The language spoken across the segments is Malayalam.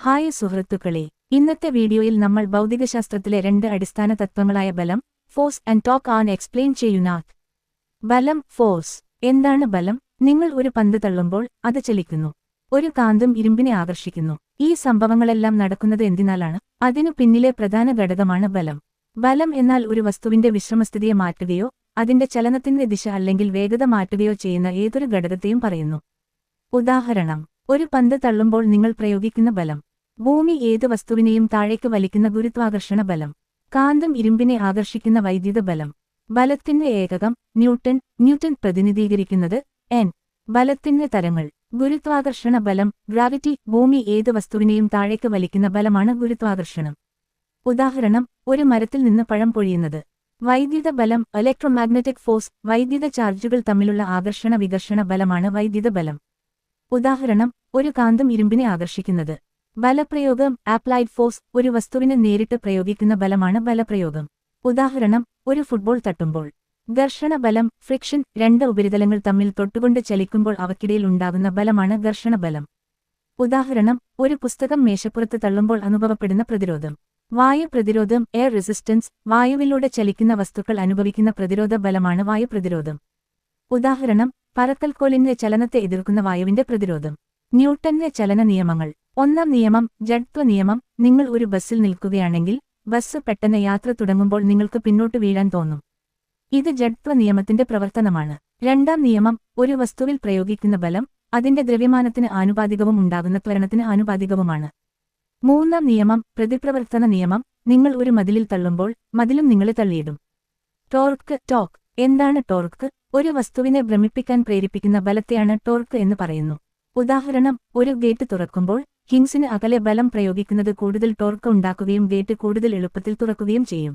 ഹായ് സുഹൃത്തുക്കളെ, ഇന്നത്തെ വീഡിയോയിൽ നമ്മൾ ഭൗതികശാസ്ത്രത്തിലെ രണ്ട് അടിസ്ഥാന തത്വങ്ങളായ ബലം, ഫോഴ്സ് ആൻഡ് ടോർക്ക് ആണ് എക്സ്പ്ലെയിൻ ചെയ്യുന്നത്. ബലം, ഫോഴ്സ്. എന്താണ് ബലം? നിങ്ങൾ ഒരു പന്ത് തള്ളുമ്പോൾ അത് ചലിക്കുന്നു. ഒരു കാന്തം ഇരുമ്പിനെ ആകർഷിക്കുന്നു. ഈ സംഭവങ്ങളെല്ലാം നടക്കുന്നത് എന്തിനാലാണ്? അതിനു പിന്നിലെ പ്രധാന ഘടകമാണ് ബലം. ബലം എന്നാൽ ഒരു വസ്തുവിന്റെ വിശ്രമസ്ഥിതിയെ മാറ്റുകയോ അതിന്റെ ചലനത്തിന്റെ ദിശ അല്ലെങ്കിൽ വേഗത മാറ്റുകയോ ചെയ്യുന്ന ഏതൊരു ഘടകത്തെയും പറയുന്നു. ഉദാഹരണം: ഒരു പന്ത് തള്ളുമ്പോൾ നിങ്ങൾ പ്രയോഗിക്കുന്ന ബലം. ഭൂമി ഏത് വസ്തുവിനെയും താഴേക്ക് വലിക്കുന്ന ഗുരുത്വാകർഷണ ബലം. കാന്തം ഇരുമ്പിനെ ആകർഷിക്കുന്ന വൈദ്യുത ബലം. ബലത്തിന്റെ ഏകകം ന്യൂട്ടൺ. ന്യൂട്ടൺ പ്രതിനിധീകരിക്കുന്നത് N. ബലത്തിന്റെ തരങ്ങൾ: ഗുരുത്വാകർഷണ ബലം, ഗ്രാവിറ്റി. ഭൂമി ഏത് വസ്തുവിനെയും താഴേക്ക് വലിക്കുന്ന ബലമാണ് ഗുരുത്വാകർഷണം. ഉദാഹരണം: ഒരു മരത്തിൽ നിന്ന് പഴം പൊഴിയുന്നത്. വൈദ്യുത ബലം ഇലക്ട്രോമാഗ്നറ്റിക് ഫോഴ്സ്. വൈദ്യുത ചാർജുകൾ തമ്മിലുള്ള ആകർഷണ വികർഷണ ബലമാണ് വൈദ്യുത ബലം. ഉദാഹരണം: ഒരു കാന്തം ഇരുമ്പിനെ ആകർഷിക്കുന്നത്. ബലപ്രയോഗം അപ്ലൈഡ് ഫോഴ്സ്. ഒരു വസ്തുവിന് നേരിട്ട് പ്രയോഗിക്കുന്ന ബലമാണ് ബലപ്രയോഗം. ഉദാഹരണം: ഒരു ഫുട്ബോൾ തട്ടുമ്പോൾ. ഘർഷണ ബലം ഫ്രിക്ഷൻ. രണ്ട് ഉപരിതലങ്ങൾ തമ്മിൽ തൊട്ടുകൊണ്ട് ചലിക്കുമ്പോൾ അവയ്ക്കിടയിൽ ഉണ്ടാകുന്ന ബലമാണ് ഘർഷണ ബലം. ഉദാഹരണം: ഒരു പുസ്തകം മേശപ്പുറത്ത് തള്ളുമ്പോൾ അനുഭവപ്പെടുന്ന പ്രതിരോധം. വായു പ്രതിരോധം എയർ റെസിസ്റ്റൻസ്. വായുവിലൂടെ ചലിക്കുന്ന വസ്തുക്കൾ അനുഭവിക്കുന്ന പ്രതിരോധ ബലമാണ് വായു പ്രതിരോധം. ഉദാഹരണം: പറക്കൽക്കോലിന്റെ ചലനത്തെ എതിർക്കുന്ന വായുവിന്റെ പ്രതിരോധം. ന്യൂട്ടന്റെ ചലന നിയമങ്ങൾ. ഒന്നാം നിയമം ജഡത്വ നിയമം. നിങ്ങൾ ഒരു ബസ്സിൽ നിൽക്കുകയാണെങ്കിൽ ബസ് പെട്ടെന്ന് യാത്ര തുടങ്ങുമ്പോൾ നിങ്ങൾക്ക് പിന്നോട്ട് വീഴാൻ തോന്നും. ഇത് ജഡത്വ നിയമത്തിന്റെ പ്രവർത്തനമാണ്. രണ്ടാം നിയമം ഒരു വസ്തുവിൽ പ്രയോഗിക്കുന്ന ബലം അതിന്റെ ദ്രവ്യമാനത്തിന് ആനുപാതികവും ഉണ്ടാകുന്ന ത്വരണത്തിന് ആനുപാതികവുമാണ്. മൂന്നാം നിയമം പ്രതിപ്രവർത്തന നിയമം. നിങ്ങൾ ഒരു മതിലിൽ തള്ളുമ്പോൾ മതിലും നിങ്ങളെ തള്ളിയിടും. ടോർക്ക്. എന്താണ് ടോർക്ക്? ഒരു വസ്തുവിനെ ഭ്രമിപ്പിക്കാൻ പ്രേരിപ്പിക്കുന്ന ബലത്തെയാണ് ടോർക്ക് എന്ന് പറയുന്നു. ഉദാഹരണം: ഒരു ഗേറ്റ് തുറക്കുമ്പോൾ ഹിംസിന് അകലെ ബലം പ്രയോഗിക്കുന്നത് കൂടുതൽ ടോർക്ക് ഉണ്ടാക്കുകയും ഗേറ്റ് കൂടുതൽ എളുപ്പത്തിൽ തുറക്കുകയും ചെയ്യും.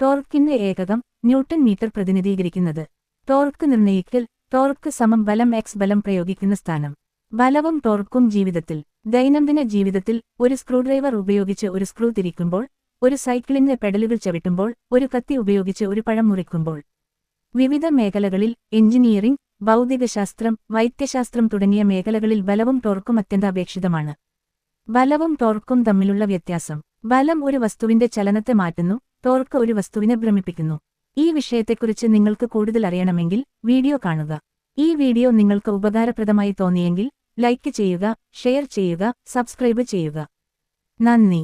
ടോർക്കിന്റെ ഏകകം ന്യൂട്ടൺ മീറ്റർ പ്രതിനിധീകരിക്കുന്നത്. ടോർക്ക് നിർണ്ണയിക്കൽ. ടോർക്ക് സമം ബലം x ബലം പ്രയോഗിക്കുന്ന സ്ഥാനം. ബലവും ടോർക്കും ജീവിതത്തിൽ. ദൈനംദിന ജീവിതത്തിൽ ഒരു സ്ക്രൂഡ്രൈവർ ഉപയോഗിച്ച് ഒരു സ്ക്രൂ തിരിക്കുമ്പോൾ, ഒരു സൈക്കിളിന്റെ പെഡലുകൾ ചവിട്ടുമ്പോൾ, ഒരു കത്തി ഉപയോഗിച്ച് ഒരു പഴം മുറിക്കുമ്പോൾ. വിവിധ മേഖലകളിൽ എഞ്ചിനീയറിംഗ്, ഭൗതികശാസ്ത്രം, വൈദ്യശാസ്ത്രം തുടങ്ങിയ മേഖലകളിൽ ബലവും ടോർക്കും അത്യന്താപേക്ഷിതമാണ്. ബലവും ടോർക്കും തമ്മിലുള്ള വ്യത്യാസം: ബലം ഒരു വസ്തുവിന്റെ ചലനത്തെ മാറ്റുന്നു, ടോർക്ക് ഒരു വസ്തുവിനെ ഭ്രമിപ്പിക്കുന്നു. ഈ വിഷയത്തെക്കുറിച്ച് നിങ്ങൾക്ക് കൂടുതൽ അറിയണമെങ്കിൽ വീഡിയോ കാണുക. ഈ വീഡിയോ നിങ്ങൾക്ക് ഉപകാരപ്രദമായി തോന്നിയെങ്കിൽ ലൈക്ക് ചെയ്യുക, ഷെയർ ചെയ്യുക, സബ്സ്ക്രൈബ് ചെയ്യുക. നന്ദി.